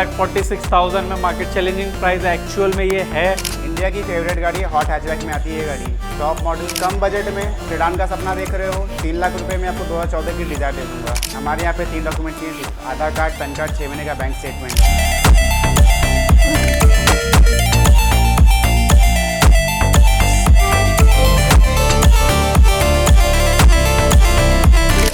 4,46,000 में market challenging price actual में ये है। इंडिया की फेवरेट गाड़ी है, हॉट हैचबैक में आती है गाड़ी। टॉप मॉडल, कम बजट में सेडान का सपना देख रहे हो, 3 लाख रुपए में आपको 2014 की डिजायर दे दूंगा। हमारे यहाँ पे 3 डॉक्यूमेंट चाहिए, आधार कार्ड, पैन कार्ड, 6 महीने का bank statement.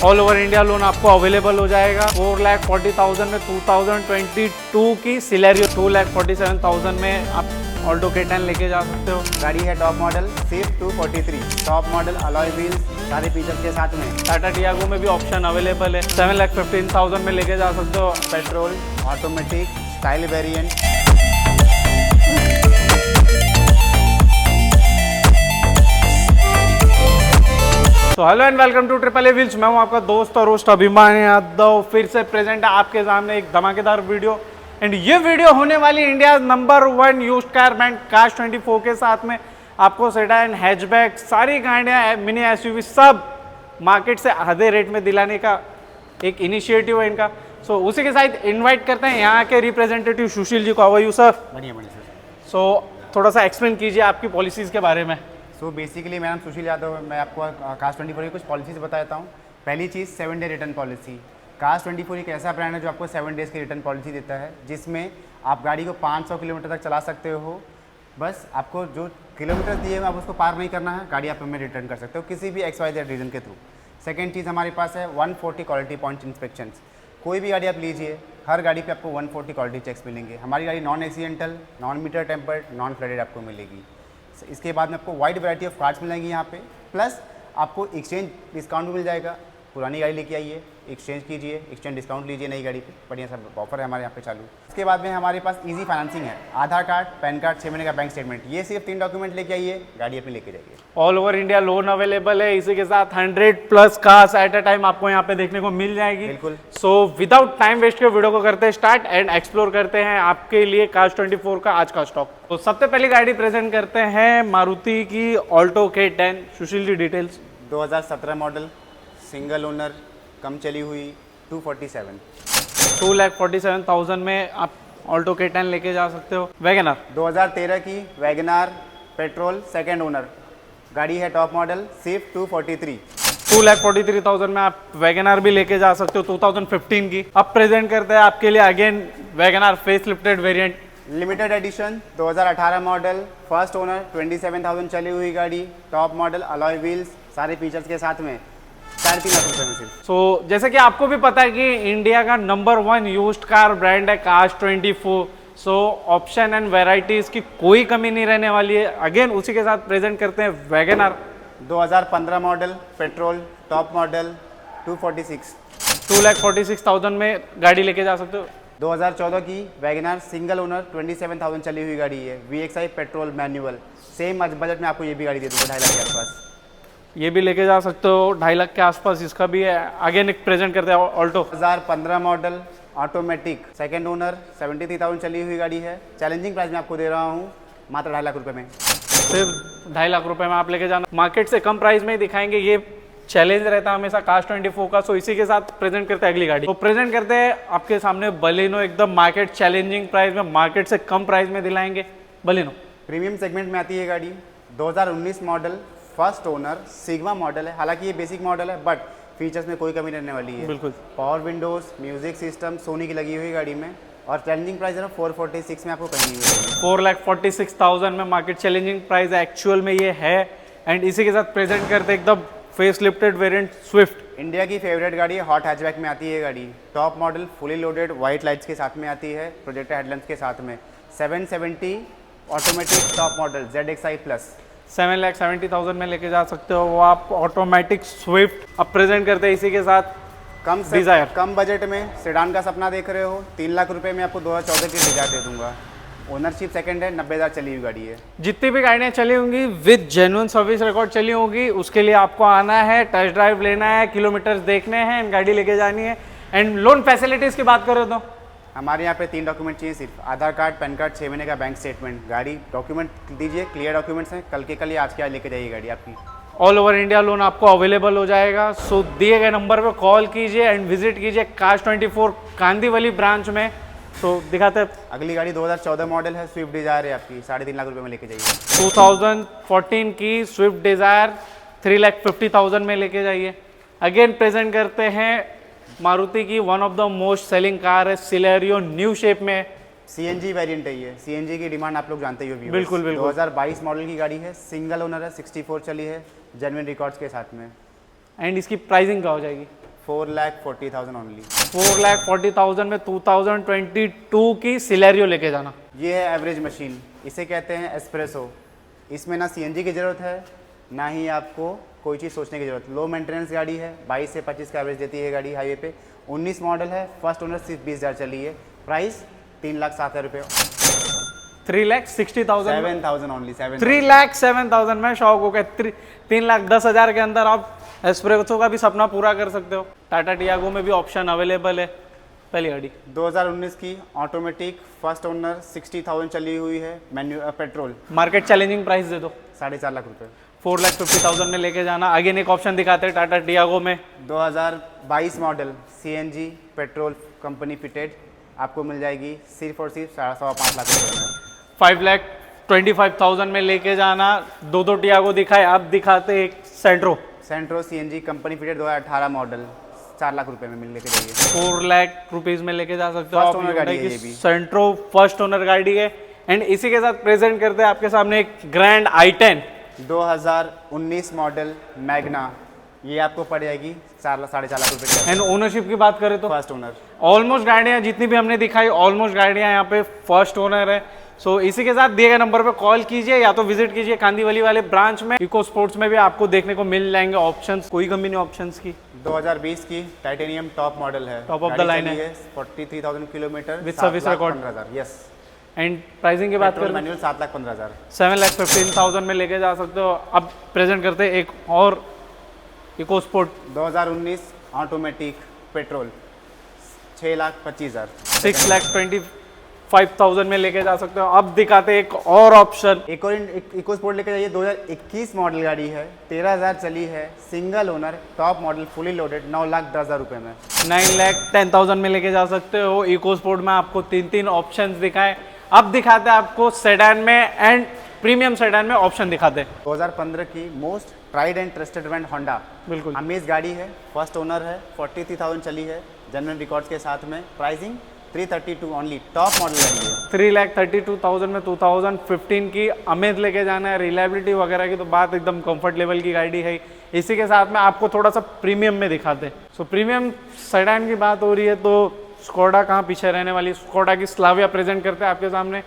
All over India loan आपको अवेलेबल हो जाएगा। 4,40,000 में 2022 की सिलेरियो, 2,47,000 में आप ऑल्टो K10 लेके जा सकते हो। गाड़ी है टॉप मॉडल, सिर्फ 243, टॉप मॉडल, अलॉय व्हील्स, सारे फीचर्स के साथ में। टाटा टियागो में भी ऑप्शन अवेलेबल है। 7,15,000 में लेके जा सकते हो। Petrol, automatic, style variant. तो hello and welcome to triple A wheels. मैं हूं आपका दोस्त और होस्ट अभिमान यादव, फिर से प्रेजेंट है आपके सामने एक धमाकेदार वीडियो। एंड ये वीडियो होने वाली India number 1 used car brand काश24 के साथ में आपको सेडान, हैचबैक, सारी गाड़ियाँ, मिनी एसयूवी सब मार्केट से आधे रेट में दिलाने का एक इनिशिएटिव है इनका। सो उसी के साथ इन्वाइट करते हैं यहाँ के रिप्रेजेंटेटिव सुशील जी को। How are you sir? बढ़िया बढ़िया सर। सो थोड़ा सा एक्सप्लेन कीजिए आपकी पॉलिसीज़ के बारे में। सो बेसिकली मेरा नाम सुशील यादव है। मैं आपको काश24 की कुछ पॉलिसीज बता देता हूँ। पहली चीज़ 7 डे रिटर्न पॉलिसी। काश24 एक ऐसा ब्रांड है जो आपको 7 डेज़ की रिटर्न पॉलिसी देता है, जिसमें आप गाड़ी को 500 किलोमीटर तक चला सकते हो। बस आपको जो किलोमीटर दिए हुए आप उसको पार नहीं करना है, गाड़ी आप हमें रिटर्न कर सकते हो किसी भी XYZ रीज़न के थ्रू। सेकेंड चीज़ हमारे पास है 140 क्वालिटी पॉइंट इंस्पेक्शन। कोई भी गाड़ी आप लीजिए, हर गाड़ी पे आपको 140 क्वालिटी चेक्स मिलेंगे। हमारी गाड़ी non accidental, non meter tampered, non flooded आपको मिलेगी। इसके बाद में आपको वाइड वैरायटी ऑफ कार्ड्स मिलेंगी यहाँ पे, प्लस आपको एक्सचेंज डिस्काउंट भी मिल जाएगा। पुरानी गाड़ी लेके आइए, एक्सचेंज कीजिए, एक्सचेंज डिस्काउंट लीजिए नई गाड़ी पे, बढ़िया सब ऑफर है हमारे यहाँ पे चालू। इसके बाद में हमारे पास इजी फाइनेंसिंग है, आधार कार्ड, पैन कार्ड, 6 महीने का बैंक स्टेटमेंट। ये सिर्फ 3 डॉक्यूमेंट लेके आइए, गाड़ी अपनी लेके जाइए। All over India loan available है। इसी के साथ 100+ कार्स एट अ टाइम आपको यहाँ पे देखने को मिल जाएगी। बिल्कुल। सो विदाउट टाइम वेस्ट के वीडियो को करते हैं स्टार्ट एंड एक्सप्लोर करते हैं आपके लिए काश24 का आज का स्टॉक। तो सबसे पहली गाड़ी प्रेजेंट करते हैं मारुति की Alto K10। Sushil ji details. 2017 model, single owner, कम चली हुई, 247। 2,47,000 में आप ऑल्टो K10 लेके जा सकते हो। वैगनर 2013 की वैगनार, पेट्रोल, सेकेंड ओनर, गाड़ी है टॉप मॉडल, सिर्फ 243। 2,43,000 में आप वैगनार भी लेके जा सकते हो 2015 की। अब प्रेजेंट करते हैं आपके लिए again WagonR face lifted variant, limited edition, 2018 model, first owner, 27,000 चली हुई गाड़ी, टॉप मॉडल, अलॉय व्हील्स, सारे फीचर्स के साथ में 3.5 लाख रुपए में सिर्फ। सो जैसे कि आपको भी पता है कि इंडिया का नंबर 1 यूज्ड कार ब्रांड है काश24। सो ऑप्शन एंड वेराइटीज की कोई कमी नहीं रहने वाली है। अगेन उसी के साथ प्रेजेंट करते हैं Wagner, 2015 model, petrol, top model, 246। 2,46,000 में गाड़ी लेके जा सकते हो। 2014 की वैगनार, सिंगल ओनर, 27,000 चली हुई गाड़ी है, VXI petrol manual. Same budget में आपको ये भी गाड़ी दे दूँगा 2.5 लाख के आसपास। ये भी लेके जा सकते हो 2.5 लाख के आसपास, इसका भी है। अगेन एक प्रेजेंट करते हैं Alto 2015 model, automatic, second owner, 73,000 चली हुई गाड़ी है। चैलेंजिंग प्राइस में आपको दे रहा हूँ मात्र 2.5 लाख रुपए में। सिर्फ 2.5 लाख रुपए में आप लेके जाना। मार्केट से कम प्राइस में ही दिखाएंगे, ये चैलेंज रहता है हमेशा काश24 का। सो इसी के साथ प्रेजेंट करते हैं अगली गाड़ी। तो प्रेजेंट करते हैं आपके सामने बलेनो, एकदम मार्केट चैलेंजिंग प्राइस में, मार्केट से कम प्राइस में दिलाएंगे बलेनो। प्रीमियम सेगमेंट में आती है गाड़ी, 2019 model, first owner, sigma model है। हालांकि ये बेसिक मॉडल है, बट फीचर्स में कोई कमी रहने वाली है। बिल्कुल। Power windows, music system, Sony की लगी हुई गाड़ी में, और चैलेंजिंग प्राइस है ना 446 में आपको कहीं नहीं मिलेगी। 4,46,000 में मार्केट चैलेंजिंग प्राइस एक्चुअल में ये है। एंड इसी के साथ प्रेजेंट करते हैं एकदम face lifted variant Swift. India की फेवरेट गाड़ी है, हॉट हैचबैक में आती है गाड़ी। Top model, fully loaded, white lights के साथ में आती है, प्रोजेक्टर हेडलैम्प्स के साथ में। 770 automatic top model, ZXi plus. 7,70,000 में लेके जा सकते हो वो आप ऑटोमेटिक स्विफ्ट। अब प्रेजेंट करते हैं इसी के साथ डिजायर। कम बजट में सेडान का सपना देख रहे हो, 3 लाख रुपए में आपको 2014 की डिजायर दे दूंगा। ओनरशिप सेकंड है, 90,000 चली हुई गाड़ी है। जितनी भी गाड़ियाँ चली होंगी विद जेन्युइन सर्विस रिकॉर्ड चली होगी, उसके लिए आपको आना है, टेस्ट ड्राइव लेना है, किलोमीटर्स देखने हैं, गाड़ी लेके जानी है। एंड लोन फैसिलिटीज़ की बात करें तो हमारे यहाँ पे 3 डॉक्यूमेंट चाहिए सिर्फ, आधार कार्ड, पैन कार्ड, 6 महीने का बैंक स्टेटमेंट। गाड़ी डॉक्यूमेंट दीजिए, क्लियर डॉक्यूमेंट्स हैं, कल के कल ही आज के आज लेके जाइए गाड़ी आपकी। ऑल ओवर इंडिया लोन आपको अवेलेबल हो जाएगा। सो दिए गए नंबर पर कॉल कीजिए एंड विजिट कीजिए काश24 कांदीवली ब्रांच में। सो दिखाते हैं। अगली गाड़ी 2014 मॉडल है, स्विफ्ट डिजायर है आपकी, 3.5 लाख रुपए में लेके जाइए। 2014 की स्विफ्ट डिज़ायर 3,50,000 में लेके जाइए। अगेन प्रेजेंट करते हैं मारुति की one of the most selling car है सिलेरियो, न्यू शेप में। सीएनजी वेरिएंट है ये, सीएनजी की डिमांड आप लोग जानते ही हो viewers। बिल्कुल, बिल्कुल। 2022 मॉडल की गाड़ी है, सिंगल ओनर है, 64 चली है, जेन्युइन रिकॉर्ड्स के साथ में। एंड इसकी प्राइसिंग क्या हो जाएगी? 4,40,000 ओनली। 4,40,000 में 2022 की सिलेरियो लेके जाना। ये है एवरेज मशीन, इसे कहते हैं एस्प्रेसो। इसमें ना सीएनजी की ज़रूरत है, ना ही आपको कोई चीज़ सोचने की ज़रूरत। लो मेंटेनेंस गाड़ी है, 22 से 25 का एवरेज देती है गाड़ी हाईवे पे। 19 मॉडल है, फर्स्ट ओनर सिर्फ 20,000 चली है। प्राइस 3,07,000 रुपये। 3,60,000 7,000 ओनली। 3,07,000 में शौक हो गए। 3,10,000 के अंदर आप एस्प्रेसो का भी सपना पूरा कर सकते हो। टाटा टियागो में भी ऑप्शन अवेलेबल है। पहली गाड़ी 2019 की ऑटोमेटिक, फर्स्ट ओनर, 60,000 चली हुई है, पेट्रोल। मार्केट चैलेंजिंग प्राइस दे दो। 4.5 लाख रुपये। 4,50,000 में लेके जाना। अगेन एक ऑप्शन दिखाते हैं टाटा टियागो में 2022 model CNG petrol company fitted, आपको मिल जाएगी सिर्फ और सिर्फ 5.5 लाख रुपये में। 5,25,000 में लेके जाना। दो टियागो दिखाए, अब दिखाते एक Santro CNG company fitted 2018 model, 4 lakh रुपए में मिल लेके जाइए। 4 लाख रुपीज में लेके जा सकते हो। फर्स्ट ओनर गाड़ी है ये भी। सेंट्रो फर्स्ट ओनर गाड़ी है। एंड इसी के साथ प्रेजेंट करते हैं आपके सामने एक ग्रैंड i10 2019 मॉडल मैग्ना, ये आपको पड़ जाएगी 4.5 लाख रुपए की। एंड ओनरशिप की बात करें तो फर्स्ट ओनर। ऑलमोस्ट गाड़ियाँ जितनी भी हमने दिखाई, ऑलमोस्ट गाड़ियाँ यहाँ पे फर्स्ट ओनर है। सो इसी के साथ दिए गए नंबर पे कॉल कीजिए या तो विजिट कीजिए कांदीवली वाले ब्रांच में। इको स्पोर्ट्स में भी आपको देखने को मिल जाएंगे ऑप्शंस, कोई कमी नहीं ऑप्शंस की। 2020 की टाइटेनियम टॉप मॉडल है, टॉप ऑफ द लाइन है। 43,000 kilometre With service record। 15,000। Yes. And pricing की बात पेट्रोल करें मैनुअल 7,15,000। 7,15,000 में लेके जा सकते हो। अब प्रेजेंट करते हैं एक और इको स्पोर्ट 2019 ऑटोमेटिक पेट्रोल 6,25,000। 6,25,000 में लेके जा सकते हो। अब दिखाते एक और ऑप्शन। एक और इको स्पोर्ट लेकर जाइए, 2021 मॉडल गाड़ी है, 13,000 चली है, single owner, top model, fully loaded, 9,10,000 रुपये में। 9,10,000 में लेके जा सकते हो। इको स्पोर्ट में आपको 3 ऑप्शंस दिखाए। अब दिखाते हैं आपको सेडान में एंड प्रीमियम सेडान में ऑप्शन दिखाते हैं। 2015 की most tried and trusted brand Honda, बिल्कुल अमेज गाड़ी है, फर्स्ट ओनर है, 43,000 चली है, जेन्युइन रिकॉर्ड्स के साथ में। प्राइसिंग 332 ओनली, टॉप मॉडल गाड़ी है। 3,32,000 में 2015 की अमेज लेके जाना है। रिलायबिलिटी वगैरह की तो बात एकदम कंफर्ट लेवल की गाड़ी है। इसी के साथ में आपको थोड़ा सा प्रीमियम में दिखाते हैं। सो प्रीमियम सेडान की बात हो रही है तो स्कोडा कहाँ पीछे रहने वाली। स्कोडा की स्लाविया प्रेजेंट करते हैं आपके सामने।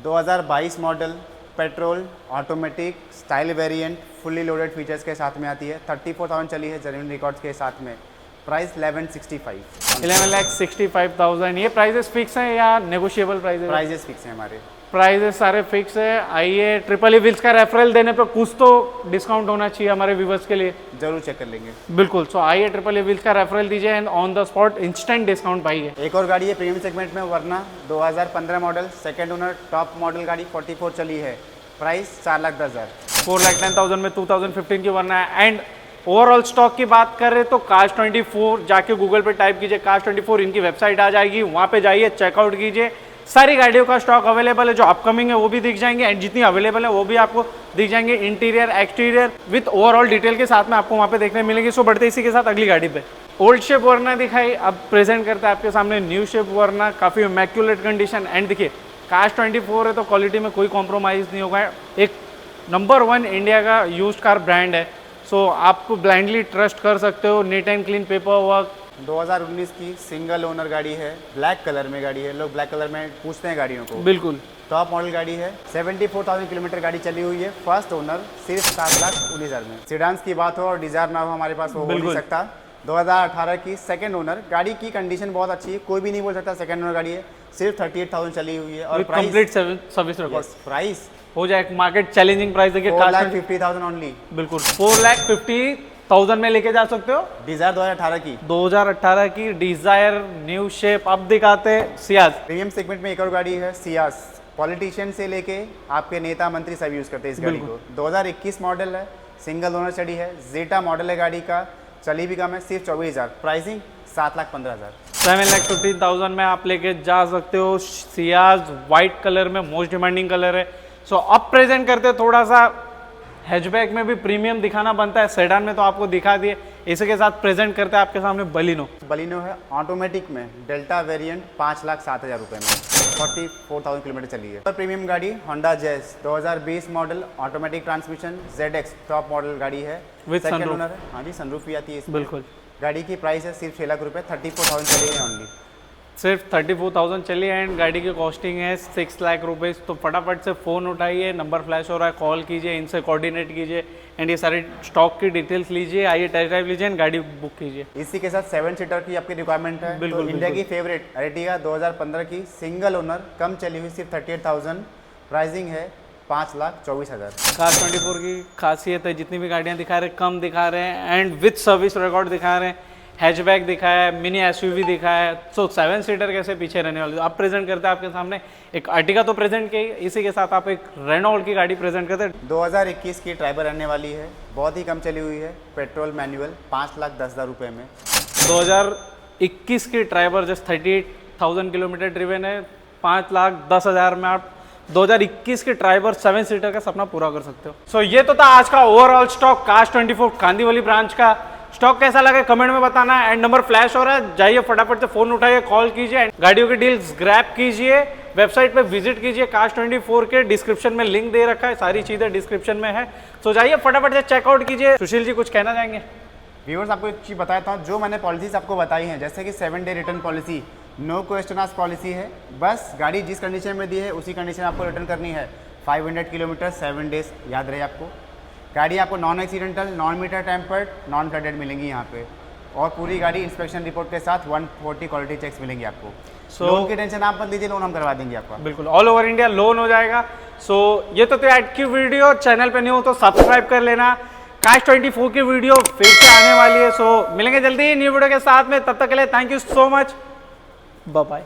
2022 model, petrol, automatic, style variant, fully loaded features के साथ में आती है, 34,000 चली है, जेन्युइन रिकॉर्ड्स के साथ में। प्राइस 11,65। 11,65,000। ये प्राइजेस फिक्स हैं या नेगोशिएबल प्राइजेस? प्राइजेस फिक्स हैं हमारे। प्राइजेस सारे फिक्स है। आइए, ट्रिपल ई व्हील्स का रेफरल देने पे कुछ तो डिस्काउंट होना चाहिए हमारे व्यूवर्स के लिए। जरूर चेक कर लेंगे। बिल्कुल। सो आइए, ट्रिपल ई व्हील्स का रेफरल दीजिए and on the spot instant discount पाइए। एक और गाड़ी है प्रीमियम सेगमेंट में, वरना 2015 model, second owner, top model गाड़ी, 44 चली है। प्राइस 4,10,000। 4,10,000 में 2015 की वरना है। एंड ओवरऑल स्टॉक की बात करें तो कार्स 24 जाके गूगल पे टाइप कीजिए, कार्स 24 इनकी वेबसाइट आ जाएगी, वहाँ पे जाइए, चेकआउट कीजिए। सारी गाड़ियों का स्टॉक अवेलेबल है, जो अपकमिंग है वो भी दिख जाएंगे एंड जितनी अवेलेबल है वो भी आपको दिख जाएंगे। Interior, exterior with overall detail के साथ में आपको वहाँ पे देखने मिलेंगे। सो बढ़ते इसी के साथ अगली गाड़ी पे। ओल्ड शेप वरना दिखाई, अब प्रेजेंट करते हैं आपके सामने न्यू शेप वरना, काफ़ी इमैक्युलेट कंडीशन। एंड देखिए, कार्स 24 है तो क्वालिटी में कोई कॉम्प्रोमाइज़ नहीं होगा। एक नंबर 1 इंडिया का यूज्ड कार ब्रांड है। सो आप ब्लाइंडली ट्रस्ट कर सकते हो। Neat and clean paper work. 2019 की सिंगल ओनर गाड़ी है, ब्लैक कलर में गाड़ी है, लोग ब्लैक कलर में पूछते हैं गाड़ियों को। बिल्कुल। टॉप मॉडल गाड़ी है, 74,000 किलोमीटर गाड़ी चली हुई है, फर्स्ट ओनर, सिर्फ 7,19,000 में। सीडान्स की बात हो और डिजायर ना हो हमारे पास, वो हो नहीं सकता। 2018 की सेकंड ओनर गाड़ी की कंडीशन बहुत अच्छी है, कोई भी नहीं बोल सकता सेकंड ओनर गाड़ी है, सिर्फ 38,000 चली हुई है। और कंप्लीट सर्विस रिकॉर्ड। प्राइस हो जाए मार्केट चैलेंजिंग प्राइस देखिए, 4,50,000 ओनली। बिल्कुल 4,50,000 में लेके जा सकते हो। डिजायर 2018 की, 2018 की डिजायर न्यू शेप। अब दिखाते सियाज। प्रीमियम सेगमेंट में एक और गाड़ी है सियाज, पॉलिटिशियन से लेके आपके नेता मंत्री सब यूज करते हैं इस गाड़ी को। 2021 मॉडल है, सिंगल ओनर चढ़ी है, जेटा मॉडल है गाड़ी का, चली भी कम है, सिर्फ 24,000। प्राइसिंग 7,15,000। 7,15,000 में आप लेके जा सकते हो। सियाज वाइट कलर में मोस्ट डिमांडिंग कलर है। सो अब प्रेजेंट करते हैं थोड़ा सा हैचबैक में भी प्रीमियम दिखाना बनता है, सेडान में तो आपको दिखा दिए, इसी के साथ प्रेजेंट करते हैं आपके सामने बलिनो। बलिनो है ऑटोमेटिक में डेल्टा वेरिएंट 5,07,000 रुपये में 44,000 किलोमीटर चली है। प्रीमियम गाड़ी Honda jazz 2020 model automatic transmission ZX top model गाड़ी है With सेकंड sunroof। ओनर है। हाँ जी, सनरूफ भी आती है इसमें। बिल्कुल, गाड़ी की प्राइस है सिर्फ 6 लाख रुपये, 34,000 चली है ओनली। सिर्फ 34,000 चली है एंड गाड़ी की कॉस्टिंग है 6 लाख रुपीज़। तो फटाफट से फ़ोन उठाइए, नंबर फ्लैश हो रहा है, कॉल कीजिए, इनसे कोऑर्डिनेट कीजिए एंड ये सारी स्टॉक की डिटेल्स लीजिए, आइए टेस्ट ड्राइव लीजिए एंड गाड़ी बुक कीजिए। इसी के साथ 7 सीटर की आपकी रिक्वायरमेंट है बिल्कुल, तो इंडिया बिल्कुल। की फेवरेट अर्टिगा 2015 की सिंगल ओनर कम चली हुई सिर्फ 38,000, प्राइसिंग है 5,24,000। कार 24 की खासियत है, जितनी भी गाड़ियाँ दिखा रहे हैं कम दिखा रहे हैं एंड विथ सर्विस रिकॉर्ड दिखा रहे हैं, हैचबैक दिखाया है, मिनी एसयूवी दिखाया है। सो 7 सीटर कैसे पीछे रहने वाली। अब प्रेजेंट करते हैं आपके सामने एक अर्टिगा तो प्रेजेंट की, इसी के साथ आप एक रेनॉल्ट की गाड़ी प्रेजेंट करते हैं। 2021 की ट्राइबर रहने वाली है, बहुत ही कम चली हुई है, पेट्रोल मैनुअल 5,10,000 रुपये में। 2021 की ट्राइबर जस्ट 38,000 किलोमीटर ड्रिवन है, 5,10,000 में आप 2021 की ट्राइबर 7 सीटर का सपना पूरा कर सकते हो। सो ये तो था आज का overall stock cast 24 Kandivali branch का। स्टॉक कैसा लगा कमेंट में बताना एंड नंबर फ्लैश हो रहा है, जाइए फटाफट से फोन उठाइए, कॉल कीजिए, गाड़ियों की डील्स ग्रैब कीजिए, वेबसाइट पे विजिट कीजिए। कास्ट 24 के डिस्क्रिप्शन में लिंक दे रखा है, सारी चीजें डिस्क्रिप्शन में है। तो जाइए फटाफट से चेकआउट कीजिए। सुशील जी कुछ कहना चाहेंगे? व्यूअर्स, आपको एक चीज़ बताता हूँ, जो मैंने पॉलिसीज आपको बताई हैं, जैसे कि 7 day return policy, no question ask policy है, बस गाड़ी जिस कंडीशन में दी है उसी कंडीशन आपको रिटर्न करनी है। 500 किलोमीटर 7 डेज, याद रहे आपको। गाड़ी आपको non accidental, non meter tampered, non flooded मिलेंगी यहाँ पे, और पूरी गाड़ी इंस्पेक्शन रिपोर्ट के साथ 140 क्वालिटी चेक्स मिलेंगे आपको। लोन की टेंशन आप मत लीजिए, लोन हम करवा देंगे आपका। बिल्कुल, ऑल ओवर इंडिया लोन हो जाएगा। सो ये तो आज की वीडियो, चैनल पे नहीं हो तो सब्सक्राइब कर लेना। कास्ट 24 की वीडियो फिर से आने वाली है। सो मिलेंगे जल्दी न्यू वीडियो के साथ में, तब तक के लिए thank you so much, bye bye.